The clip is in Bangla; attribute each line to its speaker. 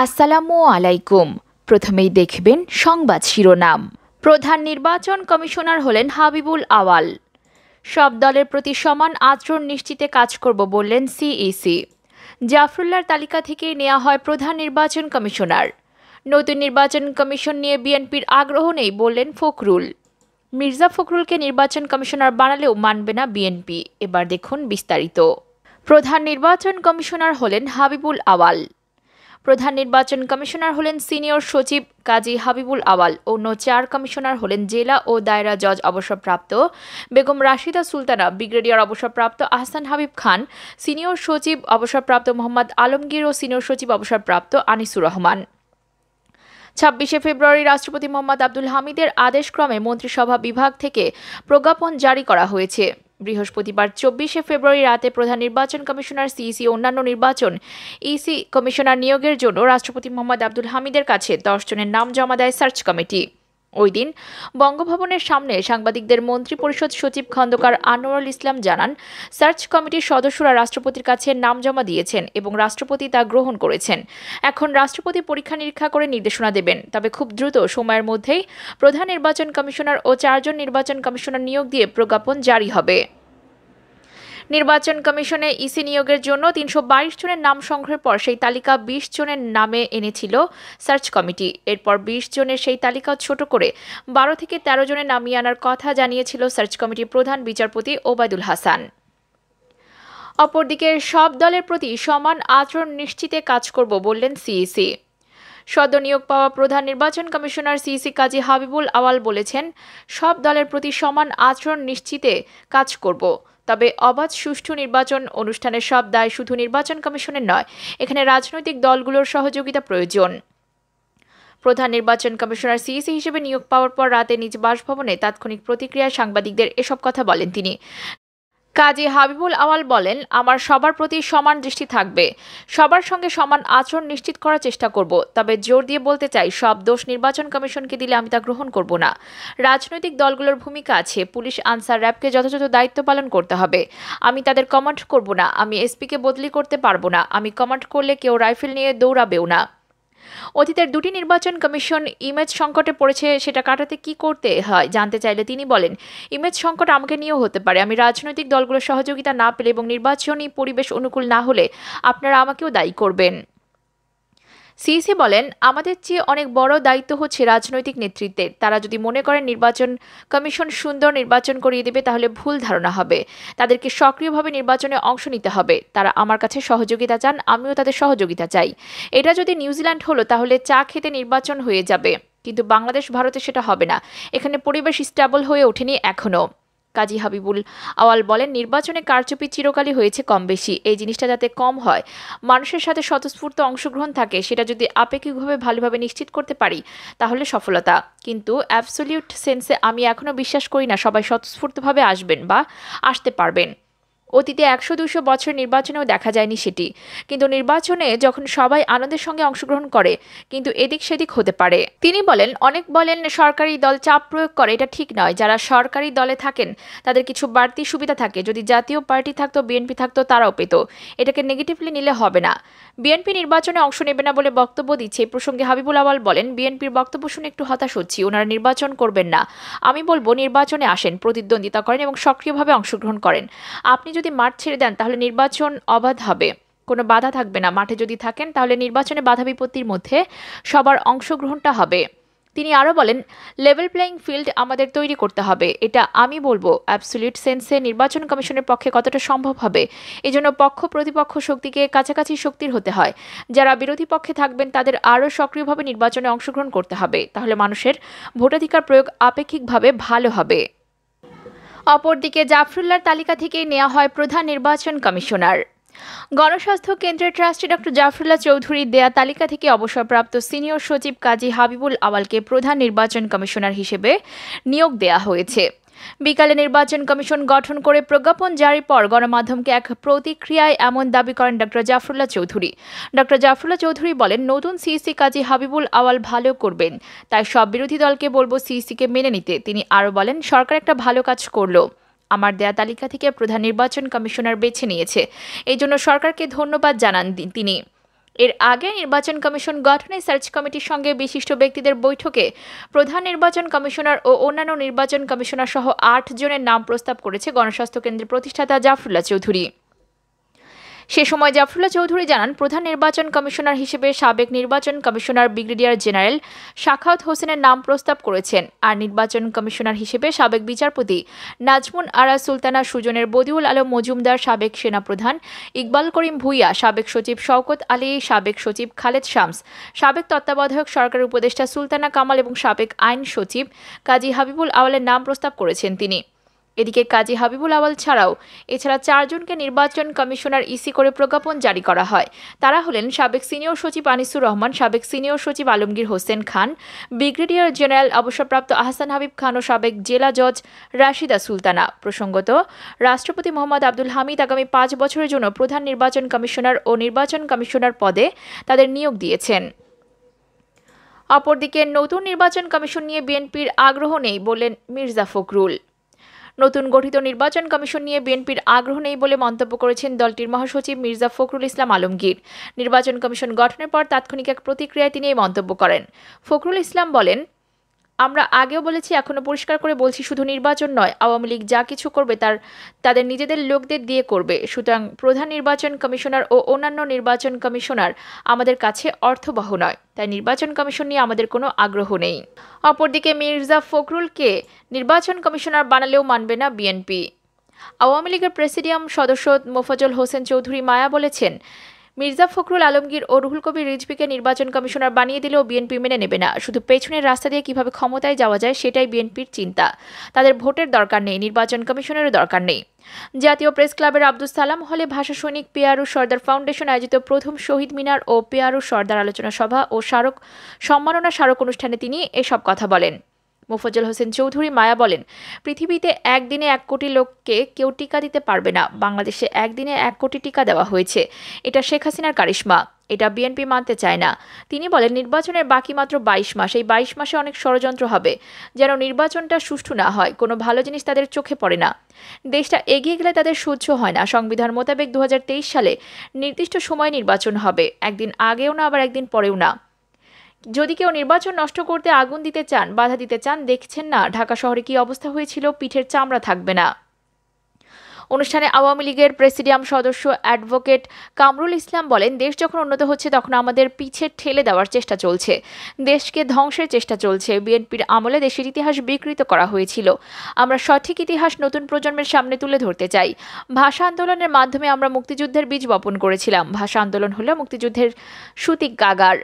Speaker 1: আসসালামু আলাইকুম। প্রথমেই দেখবেন সংবাদ শিরোনাম। প্রধান নির্বাচন কমিশনার হলেন হাবিবুল আওয়াল। সব দলের প্রতি সমান আচরণ নিশ্চিতে কাজ করব বললেন সিইসি। জাফরুল্লাহর তালিকা থেকে নেওয়া হয় প্রধান নির্বাচন কমিশনার। নতুন নির্বাচন কমিশন নিয়ে বিএনপির আগ্রহ নেই বললেন ফখরুল। মির্জা ফখরুলকে নির্বাচন কমিশনার বানালেও মানবে না বিএনপি। এবার দেখুন বিস্তারিত। প্রধান নির্বাচন কমিশনার হলেন হাবিবুল আওয়াল। প্রধান নির্বাচন কমিশনার হলেন সিনিয়র সচিব কাজী হাবিবুল আওয়াল। অন্য 4 কমিশনার হলেন জেলা ও দায়রা জজ অবসরপ্রাপ্ত বেগম রাশিদা সুলতানা, ব্রিগেডিয়ার অবসরপ্রাপ্ত আহসান হাবিব খান, সিনিয়র সচিব অবসরপ্রাপ্ত মোহাম্মদ আলমগীর ও সিনিয়র সচিব অবসরপ্রাপ্ত আনিসুর রহমান। 26শে ফেব্রুয়ারি রাষ্ট্রপতি মোহাম্মদ আব্দুল হামিদের আদেশক্রমে মন্ত্রিসভা বিভাগ থেকে প্রজ্ঞাপন জারি করা হয়েছে। বৃহস্পতিবার 24শে ফেব্রুয়ারি রাতে প্রধান নির্বাচন কমিশনার সিইসি অন্যান্য নির্বাচন ইসি কমিশনার নিয়োগের জন্য রাষ্ট্রপতি মোহাম্মদ আব্দুল হামিদের কাছে 10 জনের নাম জমা দেয় সার্চ কমিটি। ওই দিন বঙ্গভবনের সামনে সাংবাদিকদের মন্ত্রিপরিষদ সচিব খন্দকার আনোয়ারুল ইসলাম জানান, সার্চ কমিটির সদস্যরা রাষ্ট্রপতির কাছে নাম জমা দিয়েছেন এবং রাষ্ট্রপতি তা গ্রহণ করেছেন। এখন রাষ্ট্রপতি পরীক্ষা নিরীক্ষা করে নির্দেশনা দেবেন। তবে খুব দ্রুত সময়ের মধ্যেই প্রধান নির্বাচন কমিশনার ও 4 জন নির্বাচন কমিশনার নিয়োগ দিয়ে প্রজ্ঞাপন জারি হবে। নির্বাচন কমিশনে ইসি নিয়োগের জন্য 322 জনের নাম সংগ্রহের পর সেই তালিকা 20 জনের নামে এনেছিল সার্চ কমিটি। এরপর 20 জনের সেই তালিকা ছোট করে 12 থেকে 13 জনের নামিয়ে আনার কথা জানিয়েছিল সার্চ কমিটির প্রধান বিচারপতি ওবায়দুল হাসান। অপরদিকে সব দলের প্রতি সমান আচরণ নিশ্চিতে কাজ করব বললেন সিইসি। সদ্য নিয়োগ পাওয়া প্রধান নির্বাচন কমিশনার সিইসি কাজী হাবিবুল আওয়াল বলেছেন, সব দলের প্রতি সমান আচরণ নিশ্চিতে কাজ করব। তবে অবাধ সুষ্ঠু নির্বাচন অনুষ্ঠানের সব দায় শুধু নির্বাচন কমিশনের নয়, এখানে রাজনৈতিক দলগুলোর সহযোগিতা প্রয়োজন। প্রধান নির্বাচন কমিশনার সিইসি হিসেবে নিয়োগ পাওয়ার পর রাতে নিজ বাসভবনে তাৎক্ষণিক প্রতিক্রিয়ায় সাংবাদিকদের এসব কথা বলেন তিনি। কাজী হাবিবুল আওয়াল বলেন, আমার সবার প্রতি সমান দৃষ্টি থাকবে, সবার সঙ্গে সমান আচরণ নিশ্চিত করার চেষ্টা করব। তবে জোর দিয়ে বলতে চাই, সব দোষ নির্বাচন কমিশনকে দিলে আমি তা গ্রহণ করব না। রাজনৈতিক দলগুলোর ভূমিকা আছে, পুলিশ, আনসার, র্যাবকে যথাযথ দায়িত্ব পালন করতে হবে। আমি তাদের কমান্ড করব না, আমি এসপিকে বদলি করতে পারবো না, আমি কমান্ড করলে কেউ রাইফেল নিয়ে দৌড়াবেও না। অতীতের 2টি নির্বাচন কমিশন ইমেজ সংকটে পড়েছে, সেটা কাটাতে কি করতে হয় জানতে চাইলে তিনি বলেন, ইমেজ সংকট আমাকে নিয়েও হতে পারে। আমি রাজনৈতিক দলগুলোর সহযোগিতা না পেলে এবং নির্বাচনী পরিবেশ অনুকূল না হলে আপনারা আমাকেও দায়ী করবেন। সিইসি বলেন, আমাদের চেয়ে অনেক বড় দায়িত্ব হচ্ছে রাজনৈতিক নেতৃত্বের। তারা যদি মনে করেন নির্বাচন কমিশন সুন্দর নির্বাচন করিয়ে দেবে, তাহলে ভুল ধারণা হবে। তাদেরকে সক্রিয়ভাবে নির্বাচনে অংশ নিতে হবে। তারা আমার কাছে সহযোগিতা চান, আমিও তাদের সহযোগিতা চাই। এটা যদি নিউজিল্যান্ড হলো তাহলে চা খেতে নির্বাচন হয়ে যাবে, কিন্তু বাংলাদেশ, ভারতে সেটা হবে না। এখানে পরিবেশ স্টেবল হয়ে ওঠেনি এখনও। কাজী হাবিবুল আওয়াল বলেন, নির্বাচনে কারচুপি চিরকালই হয়েছে কম বেশি। এই জিনিসটা যাতে কম হয়, মানুষের সাথে স্বতঃস্ফূর্ত অংশগ্রহণ থাকে, সেটা যদি আপেক্ষিকভাবে ভালোভাবে নিশ্চিত করতে পারি তাহলে সফলতা। কিন্তু অ্যাবসলিউট সেন্সে আমি এখনও বিশ্বাস করি না সবাই স্বতঃস্ফূর্তভাবে আসবেন বা আসতে পারবেন। অতীতে 100-200 বছর নির্বাচনেও দেখা যায়নি সেটি। কিন্তু নির্বাচনে যখন সবাই আনন্দের সঙ্গে অংশগ্রহণ করে, কিন্তু এদিক সেদিক হতে পারে। তিনি বলেন, অনেক বলেন সরকারি দল চাপ প্রয়োগ করে, এটা ঠিক নয়। যারা সরকারি দলে থাকেন তাদের কিছু বাড়তি সুবিধা থাকে। যদি জাতীয় পার্টি থাকতো, বিএনপি থাকতো, তারাও পেত। এটাকে নেগেটিভলি নিলে হবে না। বিএনপি নির্বাচনে অংশ নেবে না বলে বক্তব্য দিচ্ছে। এই প্রসঙ্গে হাবিবুল আওয়াল বলেন, বিএনপির বক্তব্য শুনে একটু হতাশ হচ্ছি। ওনারা নির্বাচন করবেন না। আমি বলবো, নির্বাচনে আসেন, প্রতিদ্বন্দ্বিতা করেন এবং সক্রিয়ভাবে অংশগ্রহণ করেন। আপনি যদি মাঠ ছেড়ে দেন তাহলে নির্বাচন অবাধ হবে, কোনো বাধা থাকবে না। মাঠে যদি থাকেন তাহলে নির্বাচনে বাধা বিপত্তির মধ্যে সবার অংশগ্রহণটা হবে। তিনি আরও বলেন, লেভেল প্লেয়িং ফিল্ড আমাদের তৈরি করতে হবে। এটা আমি বলবো অ্যাবসলিউট সেন্সে নির্বাচন কমিশনের পক্ষে কতটা সম্ভব হবে। এজন্য পক্ষ প্রতিপক্ষ শক্তিকে কাছাকাছি শক্তির হতে হয়। যারা বিরোধী পক্ষে থাকবেন তাদের আরও সক্রিয়ভাবে নির্বাচনে অংশগ্রহণ করতে হবে, তাহলে মানুষের ভোটাধিকার প্রয়োগ আপেক্ষিকভাবে ভালো হবে। অপরদিকে জাফরুল্লাহর তালিকা থেকে নেওয়া হয় প্রধান নির্বাচন কমিশনার। গণস্বাস্থ্য কেন্দ্রের ট্রাস্টি ডক্টর জাফরুল্লাহ চৌধুরীর দেয়া তালিকা থেকে অবসরপ্রাপ্ত সিনিয়র সচিব কাজী হাবিবুল আওয়ালকে প্রধান নির্বাচন কমিশনার হিসেবে নিয়োগ দেয়া হয়েছে। বিকালে নির্বাচন কমিশন গঠন করে প্রজ্ঞাপন জারির পর গণমাধ্যমকে এক প্রতিক্রিয়ায় এমন দাবি করেন ডক্টর জাফরুল্লাহ চৌধুরী। ডক্টর জাফরুল্লাহ চৌধুরী বলেন, নতুন সিইসি কাজী হাবিবুল আওয়াল ভালো করবেন, তাই সব বিরোধী দলকে বলবো সিইসিকে মেনে নিতে। তিনি আরও বলেন, সরকার একটা ভালো কাজ করলো, আমার দেয়া তালিকা থেকে প্রধান নির্বাচন কমিশনার বেছে নিয়েছে, এই জন্য সরকারকে ধন্যবাদ জানান তিনি। এর আগে নির্বাচন কমিশন গঠনে সার্চ কমিটির সঙ্গে বিশিষ্ট ব্যক্তিদের বৈঠকে প্রধান নির্বাচন কমিশনার ও অন্যান্য নির্বাচন কমিশনার সহ ৮ জনের নাম প্রস্তাব করেছে গণস্বাস্থ্য কেন্দ্রের প্রতিষ্ঠাতা জাফরুল্লাহ চৌধুরী। সে সময় জাফরুল্লাহ চৌধুরী জানান, প্রধান নির্বাচন কমিশনার হিসেবে সাবেক নির্বাচন কমিশনার ব্রিগেডিয়ার জেনারেল সাখাওয়াত হোসেনের নাম প্রস্তাব করেছেন, আর নির্বাচন কমিশনার হিসেবে সাবেক বিচারপতি নাজমুন আরা সুলতানা সুজনের বদিউল আলম মজুমদার, সাবেক সেনাপ্রধান ইকবাল করিম ভূঁইয়া, সাবেক সচিব শওকত আলী, সাবেক সচিব খালেদ শামস, সাবেক তত্ত্বাবধায়ক সরকারের উপদেষ্টা সুলতানা কামাল এবং সাবেক আইন সচিব কাজী হাবিবুল আওয়ালের নাম প্রস্তাব করেছেন তিনি। এদিকে কাজী হাবিবুল আওয়াল এছাড়া ৪ জনকে নির্বাচন কমিশনার ইসি করে প্রজ্ঞাপন জারি করা হয়। তারা হলেন সাবেক সিনিয়র সচিব আনিসুর রহমান, সাবেক সিনিয়র সচিব আলমগীর হোসেন খান, ব্রিগেডিয়ার জেনারেল অবসরপ্রাপ্ত আহসান হাবিব খান ও সাবেক জেলা জজ রাশিদা সুলতানা। প্রসঙ্গত, রাষ্ট্রপতি মোহাম্মদ আব্দুল হামিদ আগামী ৫ বছরের জন্য প্রধান নির্বাচন কমিশনার ও নির্বাচন কমিশনার পদে তাদের নিয়োগ দিয়েছেন। অপরদিকে নতুন নির্বাচন কমিশন নিয়ে বিএনপির আগ্রহ নেই বললেন মির্জা ফখরুল। নতুন গঠিত নির্বাচন কমিশন নিয়ে বিএনপির আগ্রহ নেই বলে মন্তব্য করেছেন দলটির মহাসচিব মির্জা ফখরুল ইসলাম আলমগীর। নির্বাচন কমিশন গঠনের পর তাৎক্ষণিক এক প্রতিক্রিয়ায় তিনি এই মন্তব্য করেন। ফখরুল ইসলাম বলেন, আমরা আগেও বলেছি, এখনো পরিষ্কার করে বলছি, শুধু নির্বাচন নয়, আওয়ামী লীগ যা কিছু করবে তাদের নিজেদের লোকদের দিয়ে করবে। সুতরাং প্রধান নির্বাচন কমিশনার ও অন্যান্য নির্বাচন কমিশনার আমাদের কাছে অর্থবহ নয়, তাই নির্বাচন কমিশন নিয়ে আমাদের কোনো আগ্রহ নেই। অপরদিকে মির্জা ফখরুলকে নির্বাচন কমিশনার বানালেও মানবে না বিএনপি। আওয়ামী লীগের প্রেসিডিয়াম সদস্য মোফাজ্জল হোসেন চৌধুরী মায়া বলেছেন, মির্জা ফখরুল আলমগীর ও রুহুল কবির রিজভীকে নির্বাচন কমিশনার বানিয়ে দিলেও বিএনপি মেনে নেবে না। শুধু পেছনের রাস্তা দিয়ে কিভাবে ক্ষমতায় যাওয়া যায় সেটাই বিএনপির চিন্তা। তাদের ভোটের দরকার নেই, নির্বাচন কমিশনেরও দরকার নেই। জাতীয় প্রেস ক্লাবের আব্দুস সালাম হলে ভাষা সৈনিক পিয়ারু সর্দার ফাউন্ডেশন আয়োজিত প্রথম শহীদ মিনার ও পিয়ারু সর্দার আলোচনা সভা ও সম্মাননা স্মারক অনুষ্ঠানে তিনি এসব কথা বলেন। মোফাজ্জল হোসেন চৌধুরী মায়া বলেন, পৃথিবীতে একদিনে ১ কোটি লোককে কেউ টিকা দিতে পারবে না। বাংলাদেশে একদিনে ১ কোটি টিকা দেওয়া হয়েছে। এটা শেখ হাসিনার কারিশমা, এটা বিএনপি মানতে চায় না। তিনি বলেন, নির্বাচনের বাকি মাত্র ২২ মাস, এই ২২ মাসে অনেক ষড়যন্ত্র হবে যেন নির্বাচনটা সুষ্ঠু না হয়। কোনো ভালো জিনিস তাদের চোখে পড়ে না। দেশটা এগিয়ে গেলে তাদের সহ্য হয় না। সংবিধান মোতাবেক ২০২৩ সালে নির্দিষ্ট সময় নির্বাচন হবে, একদিন আগেও না, আবার একদিন পরেও না। যদি কেউ নির্বাচন নষ্ট করতে আগুন দিতে চান, বাধা দিতে চান, দেখছেন না ঢাকা শহরে কি অবস্থা হয়েছিল, পিঠের চামড়া থাকবে না। অনুষ্ঠানে আওয়ামী লীগের প্রেসিডিয়াম সদস্য অ্যাডভোকেট কামরুল ইসলাম বলেন, দেশ যখন উন্নত হচ্ছে তখন আমাদের পিছে ঠেলে দেওয়ার চেষ্টা চলছে, দেশকে ধ্বংসের চেষ্টা চলছে। বিএনপির আমলে দেশের ইতিহাস বিকৃত করা হয়েছিল। আমরা সঠিক ইতিহাস নতুন প্রজন্মের সামনে তুলে ধরতে চাই। ভাষা আন্দোলনের মাধ্যমে আমরা মুক্তিযুদ্ধের বীজ বপন করেছিলাম। ভাষা আন্দোলন হলো মুক্তিযুদ্ধের সূতিক কাগার।